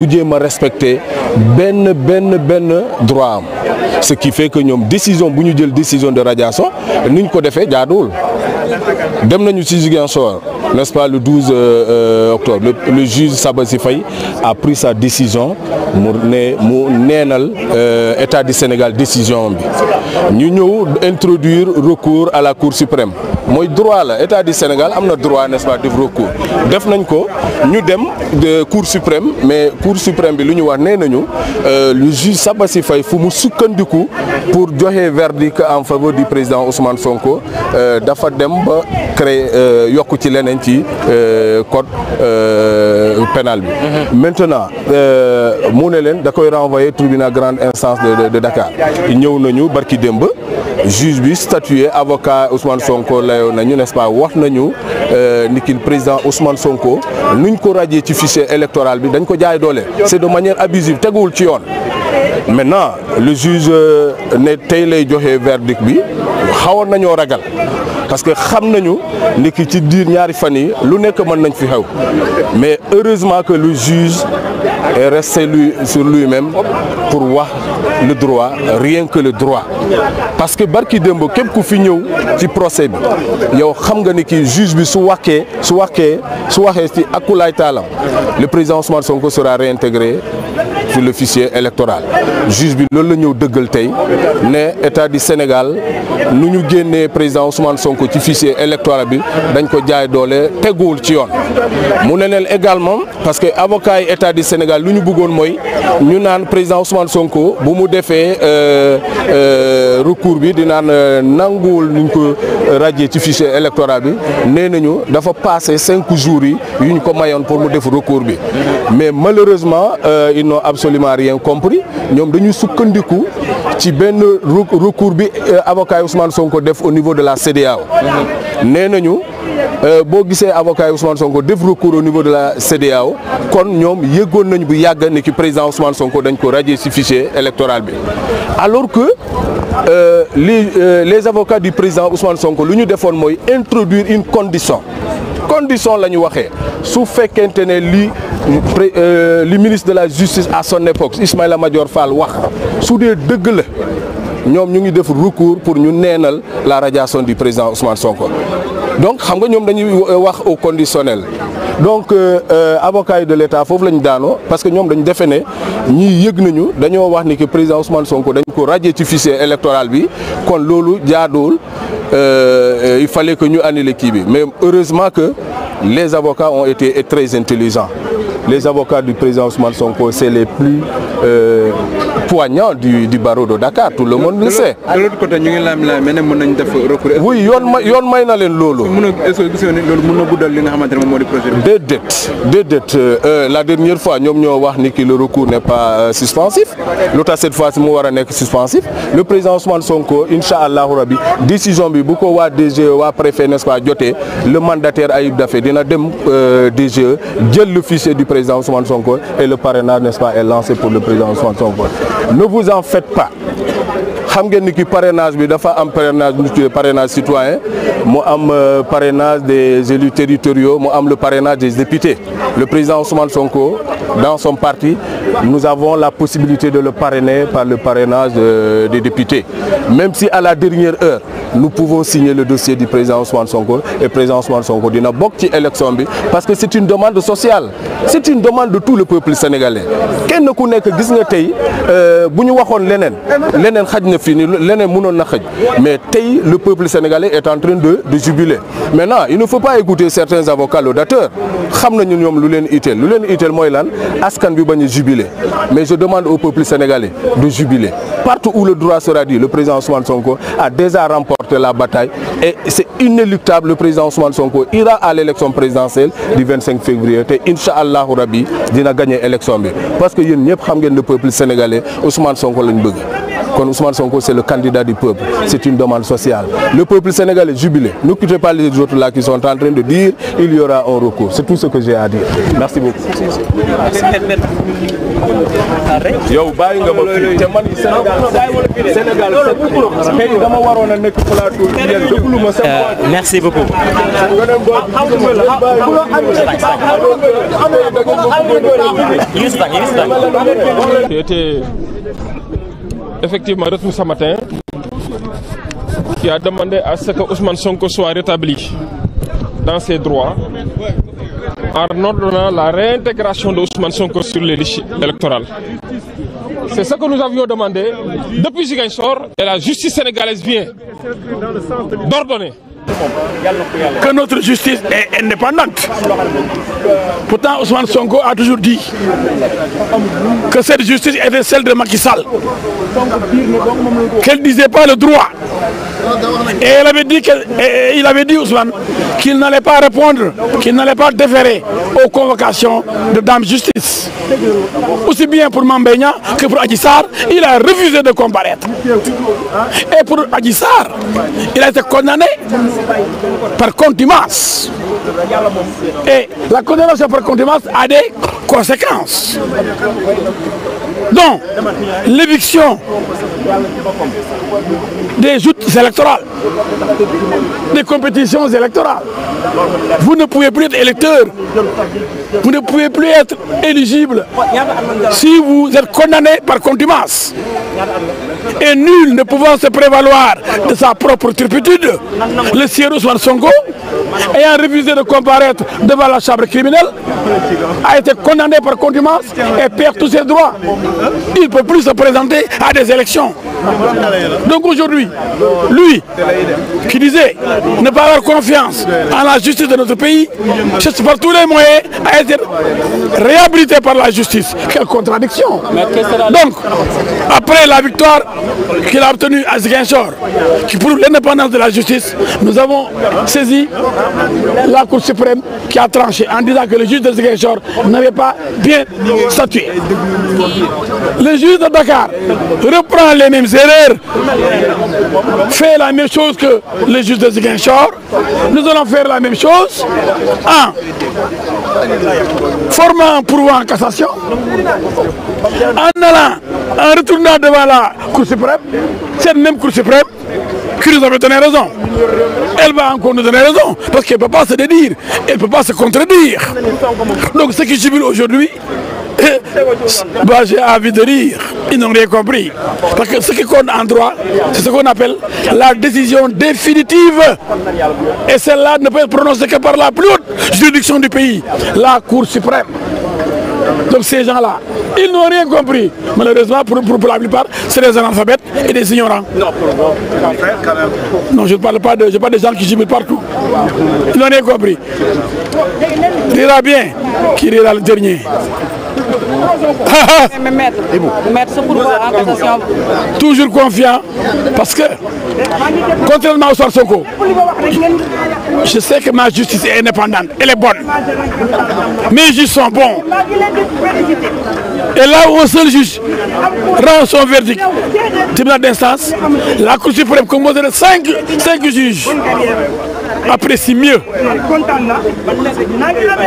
du jéem a respecter benn droit am ce qui fait que ñoom décision bu ñu jël décision de radiation ni ñu ko defee jaaduwul dem nañu ci Ziguinchor n'est-ce pas le 12 octobre le juge Sabassy Faye a pris sa décision mu neenal État du Sénégal décision bi ñu ñëw introduire recours à la Cour suprême mooy droit la État du Sénégal am na droit n'est-ce pas def recours def nañ ko ñu dem de Cour suprême mais Cour suprême bi lu ñu wax nee nañu le juge Sabassy Faye fu mu sukkandiku pour joxe verdict en faveur du président Ousmane Sonko dafa dem ba créer yokku ci leneen ci code pénal bi. Maintenant mu ne leen da koy renvoyer tribunal grande instance de Dakar ñëw nañu barki démb juge bi statué avocat Ousmane Sonko layoo nañu n'est-ce pas wax nañu ni ki président Ousmane Sonko nuñ ko radier ci fichier électoral bi dañ ko jaay doole c'est de manière abusive teguwul ci yoon. Maintenant le juge ne tey lay joxe verdict bi xawoon nañoo ragal parce que xam nañu ni ki ci diir ñaari fan yi lu nekk mën nañ fi xew mais heureusement que le juge est resté sur lui-même pour wax le droit rien que le droit parce que barki démb képp ku fi ñëw ci procès bi yow xam nga ni ki juge bi su waxee ci akulaay taalam le président Ousmane Sonko sera réintégré sur le fichier électoral juge bi loolu la ñëw dëggal tey ne État du Sénégal nu ñu génnee président Ousmane Sonko ci fichier électoral bi dañ ko jaay doole teguwul ci yoon mu ne leen également parce que avocat yi État du Sénégal lu ñu bëggoon mooy ñu naan président Ousmane Sonko bu mu defee recours bi di naan nanguwul nuñ ko radier ci fichier électoral bi nee nañu dafa passé 5 jours yi yu ñu ko mayoon pour mu def recours bi mais malheureusement ils n'ont absolument rien compris ñoom dañu sukkandiku ci benn recours bi avocat Ousmane Sonko def au niveau de la CEDEAO nee nañu boo gisee avocat Ousmane Sonko def recours au niveau de la CEDEAO kon ñoom yëgoon nañu bu yàgg ni ki président Ousmane Sonko dañ ko radier ci fichier électoral bi alors que les avocats du président Ousmane Sonko lu ñu defoon mooy introduire une condition la ñu waxee su fekkente ne li ministre de la justice à son époque Ismaïla Madior Fall wax su dee dëgg la ñoom ñu ngi def recours pour ñu neenal la radiation du président Ousmane Sonko donc xam nga ñoom dañuy wax au conditionnel donc avocat yi de l'État foofu la ñu daanoo parce que ñoom dañu defe ne ñii yëg nañu dañoo wax ni que président Ousmane Sonko dañ ko radier ci fichier électoral bi kon loolu jaaduwul il fallait que ñu annuler kii bi mais heureusement que les avocats ont été très intelligents. Les avocats du président Ousmane Sonko, c'est les plus poignants du barreau de Dakar, tout le monde le sait. De l'autre côté, nous avons recours. Oui, yon may na len lolo. Déedéet. La dernière fois, nous avons dit que le recours n'est pas suspensif. L'autre cette fois, c'est wara nek suspensif. Le président Ousmane Sonko, Inch'Allah Rabbi, décision bi bu ko wa DGE wa préfet n'est-ce pas joté, le mandataire Ayib Daffé dina dem DGE jël le fichier du président Ousmane Sonko et le parrainage n'est-ce pas est lancé pour le président Ousmane Sonko. Ne vous en faites pas. xam ngeen ni ki parrainage bi dafa am parrainage citoyen mu am parrainage des élus territoriaux mu am le parrainage des députés. Le président Ousmane Sonko dans son parti nous avons la possibilité de le parrainer par le parrainage des députés. Même si à la dernière heure nous pouvons signer le dossier du président Ousmane Sonko et le président Ousmane Sonko dina bokk ci élection bi parce que c'est une demande sociale, c'est une demande de tout le peuple sénégalais. Kenn ku nekk gis nga tey bu ñu waxoon leneen xaj na fii ni leneen mënoon na xëj mais tey le peuple sénégalais est en train de jubiler. Maintenant il ne faut pas écouter certains avocats laudateurs xam nañu ñoom lu leen itteel mooy lan askan bi bañ a jubiler mais je demande au peuple sénégalais de jubiler. Partout où le droit sera dit, le président Ousmane Sonko a déjà remporté la bataille et c'est inéluctable. Le président Ousmane Sonko ira à l'élection présidentielle du 25 février et Inch'Allah Rabbi dina gagner l'élection parce que yéen ñëpp xam ngeen le peuple sénégalais Ousmane Sonko lañ bëgg. Comme Ousmane Sonko, c'est le candidat du peuple. C'est une demande sociale. Le peuple sénégalais est jubilé. N'écoutez pas les autres là qui sont en train de dire qu'il y aura un recours. C'est tout ce que j'ai à dire. Merci beaucoup. Yo, bàyyi nga ma fii te man Sénégal tey dama waroon a nekk plateau yéen déglu ma sama merci beaucoup. J'ai été effectivement retenu ce matin, qui a demandé à ce que Ousmane Sonko soit rétabli dans ses droits en ordonnant la réintégration de Ousmane Sonko sur les listes électorales. C'est ce que nous avions demandé depuis Ziguinchor et la justice sénégalaise vient d'ordonner que notre justice est indépendante. Pourtant, Ousmane Sonko a toujours dit que cette justice était celle de Macky Sall, qu'elle ne disait pas le droit. Et il avait dit Ousmane qu'il n'allait pas répondre, qu'il n'allait pas déférer aux convocations de Dame Justice. Aussi bien pour Mame Mbaye Niang que pour Adji Sarr, il a refusé de comparaître. Et pour Adji Sarr, il a été condamné par contumace. Et la condamnation par contumace a des conséquences. Donc, l'éviction des joutes électorales, des compétitions électorales. Vous ne pouvez plus être électeur, vous ne pouvez plus être éligible si vous êtes condamné par contumace. Et nul ne pouvant se prévaloir de sa propre turpitude, le sieur Ousmane Sonko, ayant refusé de comparaître devant la chambre criminelle, a été condamné par contumace et perd tous ses droits. Il ne peut plus se présenter à des élections. Donc aujourd'hui, lui qui disait ne pas avoir confiance en la justice de notre pays, cherche par tous les moyens à être réhabilité par la justice. Quelle contradiction! Donc, après la victoire qu'il a obtenue à Ziguinchor, qui prouve l'indépendance de la justice, nous avons saisi la Cour suprême qui a tranché en disant que le juge de Ziguinchor n'avait pas bien statué. Le juge de Dakar reprend les mêmes erreurs, fait la même chose que le juge de Ziguinchor. Nous allons faire la même chose en formant un pourvoi en cassation, en allant, en retournant devant la Cour suprême, cette même Cour suprême qui nous avait donné raison. Elle va encore nous donner raison, parce qu'elle ne peut pas se dédire, elle ne peut pas se contredire. Donc ce qui jubile aujourd'hui, bah, j'ai envie de rire, ils n'ont rien compris. Parce que ce qui compte en droit, c'est ce qu'on appelle la décision définitive. Et celle-là ne peut être prononcée que par la plus haute juridiction du pays, la Cour suprême. Donc ces gens-là, ils n'ont rien compris. Malheureusement, pour la plupart, c'est des analphabètes et des ignorants. Non, je ne parle pas de gens qui jubilent partout. Ils n'ont rien compris. Rira bien qui rira le dernier. Toujours confiant, parce que, contrairement au Ousmane Sonko, je sais que ma justice est indépendante, elle est bonne. Mes juges sont bons. Et là où un seul juge rend son verdict, tribunal d'instance, la Cour suprême composée de 5 juges apprécie mieux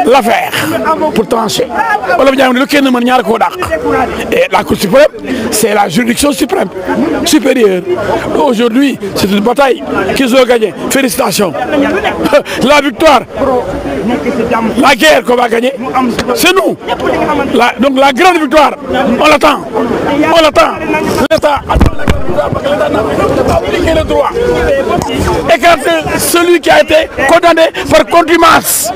l'affaire pour trancher. Et la Cour suprême, c'est la juridiction suprême, supérieure. Aujourd'hui, c'est une bataille qu'ils ont gagnée. Félicitations. La victoire, la guerre qu'on va gagner, c'est nous. Donc la grande victoire, on l'attend. On l'attend. L'État a appliqué le droit. Écarter celui qui a été condamné par contumace.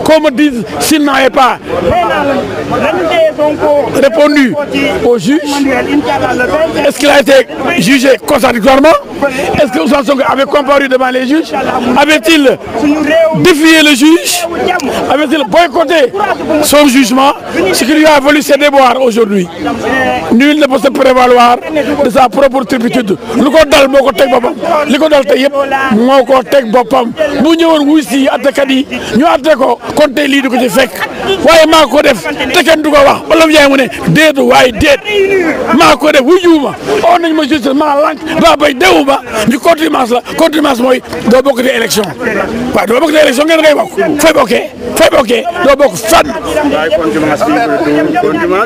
Comme disent, s'il n'avait pas répondu au juge, est-ce qu'il a été jugé contradictoirement? Est-ce que Ousmane Sonko avait comparu devant les juges? Avait-il défié le juge? Avait-il boycotté son jugement? Ce qui lui a valu ses déboires aujourd'hui. Nul ne peut se prévaloir de sa propre turpitude. Lu ko dal moo ko teg boppam li ko dal tey yëpp moo ko teg boppam. boppam bu ñëwoon wuy si attekat yi ñu atte ko kon tey lii du ko ci fekk waaye maa ko def te kenn du ko wax Olof Njaay mu ne déet waaye déet maa ko def wuy jiwuma oo nañ ma justice maa lànk ba bay dewu ba ñu contumace la contumace mooy doo bokk te élection waaw doo bokk te élection ngeen ngay bokk fay bokkee doo bokk fenn. waaye contumace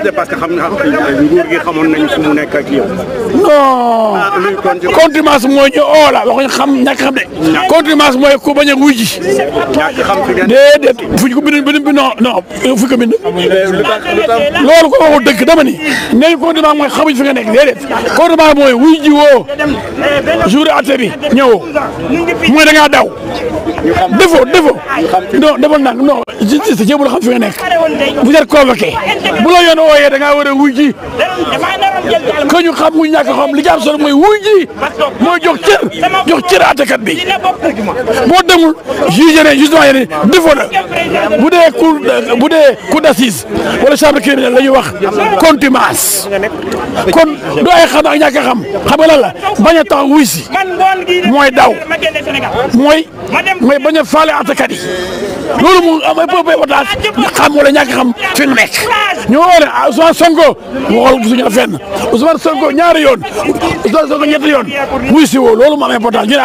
bi parce que xam nga nguur gi xamoon nañ fu mu nekk ak yow. non contumace mooy ñu oo la waxuñ xam ñàkk xam de contumace mooy ku bañ a wuy ji déedéet fuñ ko bind non fuñ ko bind loolu ko waxul dëgg dama ni nee contumace mooy xamuñ fi nga nekk déedéet contumace mooy wuy ji woo jour atte bi ñëwoo mooy da ngaa daw défaut non defal nag non justice jéem a xam fi nga nekk vous êtes convoqué bu la yoon ooyee da ngaa war a wuy ji que ñu xam muy ñàkk xam li ci am solo mooy wuy ji mooy jox cër àttekat bi boo demul juge ne justement yéen défaut la bu dee cour d'assises wala chambre criminelle la ñuy wax contumace kon du ay xam ak ñàkk a xam nga lan la bañ a tax wuy si mooy daw mooy bañ a faale àttekat yi loolu mu am ay importance xam wala ñàkk xam fi mu nekk ñu woo ne Ousmane Sonko waxal gisuñu la fenn Ousmane Sonko ñaari yoon Ousmane Sonko ñetti yoon wuy si woo loolu mu am importance ñu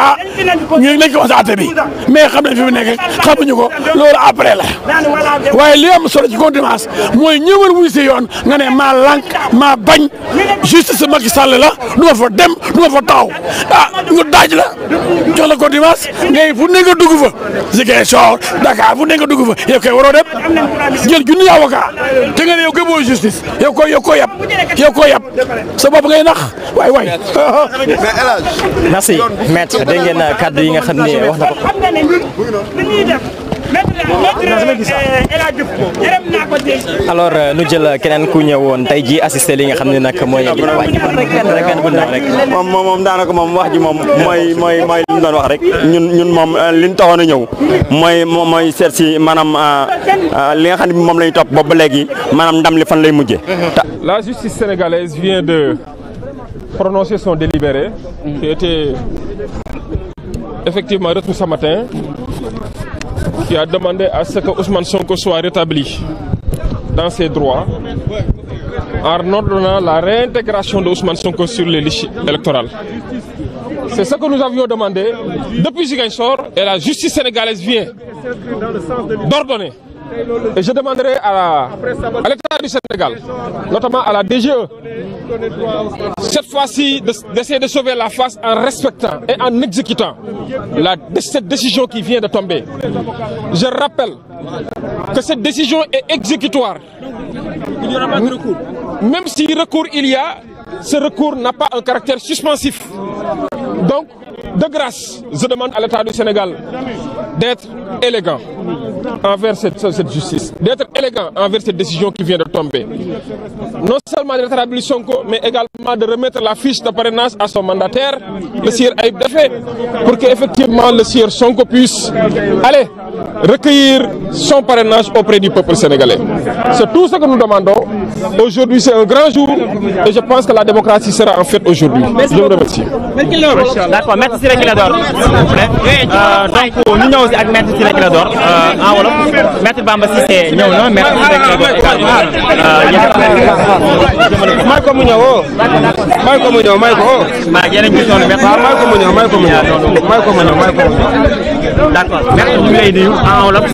ne ñu nañ ko wax àtte bi mais xam nañ fi mu nekk xamuñu ko loolu après la waaye li am solo ci contumace mooy ñëwal wuy si yoon nga ne maa lànk maa bañ justice Macky Sall la du ma fa dem du ma fa taxaw ñu daaj la jox la contumace ngay fu ne nga dugg fa Ziguinchor Dakar fu ne nga dugg fa yow koy waroo dem jël junni avocat te nga ne yow koy boo justice yow koo yab sa bopp ngay nax waay. merci maître dégg ngeen kàddu yi nga xam ne wax na ko. alors nu jël keneen ku ñëwoon tey jii assisté li nga xam ne nag mooy moom daanaka moom wax ji moom mooy li ñu doon wax rek ñun moom li ñu taxoon a ñëw mooy seet si maanaam li nga xam ne moom la ñu topp boobu ba léegi maanaam ndam li fan lay mujjee. La justice sénégalaise vient de prononcer son délibéré qui a été effectivement retenu ce matin, qui a demandé à ce que Ousmane Sonko soit rétabli dans ses droits en ordonnant la réintégration de Ousmane Sonko sur les listes électorales. C'est ce que nous avions demandé depuis Ziguinchor et la justice sénégalaise vient d'ordonner. Et je demanderai à l'État du Sénégal, notamment à la DGE, cette fois-ci d'essayer de sauver la face en respectant et en exécutant cette décision qui vient de tomber. Je rappelle que cette décision est exécutoire. Il n'y aura pas de recours. Même si recours il y a, ce recours n'a pas un caractère suspensif. Donc, de grâce, je demande à l'État du Sénégal d'être élégant envers cette justice, d'être élégant envers cette décision qui vient de tomber. Non seulement de rétablir Sonko, mais également de remettre la fiche de parrainage à son mandataire, le sieur Aïb Daffé, pour qu'effectivement le sieur Sonko puisse aller recueillir son parrainage auprès du peuple sénégalais. C'est tout ce que nous demandons. Aujourd'hui, c'est un grand jour et je pense que la démocratie sera en fête aujourd'hui. Je vous remercie. D'accord, merci Ciré Clédor, s'il vous plaît. Donc, nous sommes avec Maître Ciré Clédor en wolof. Maître Bamba Cissé ñëw na, Maître Ciré Clédor également. may ko mu ñëw may ko. maa yéen a ngi gisoon Maître. may ko mu ñëw. D'accord, Maître ñu ngi lay nuyu en wolof.